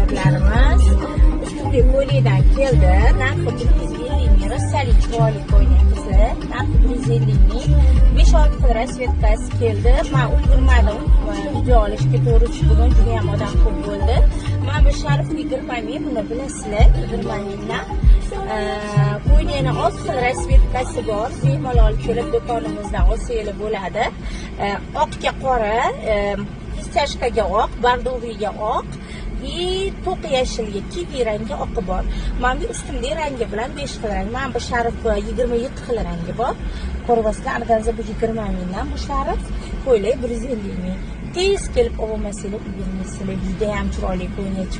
ko'ylaklarimiz. Ustunli ko'ylakdan keldi. Narxi 150 ming. Rossiyalik chiroyli ko'ylak qizi. Narxi 150 ming. 5-6 xil rasvetkasi keldi. Men ulgurmadim video olishga, to'g'risi bugun juda ham odam ko'p bo'ldi. Men bu sharf 20 ming, buni bilasizlar, 20 mingdan. Ko'ylakni 6 xil rasvetkasi bor. Bemalol kelib do'konimizdan olsangiz bo'ladi. Oqga qora, fistashkaga oq, bordoviga oq, to'q yashilga, kivi rangi oqi bor. Mana bu ustimli rangi bilan 5 xil rang. Mana bu sharf 27 xil rangi bor. Ko'ryapsizlar, organza bu 20 mingdan bu sharf, ko'ylak 150 ming. Tez kelib olmasanglar, uyingizda juda ham chiroyli ko'ylak.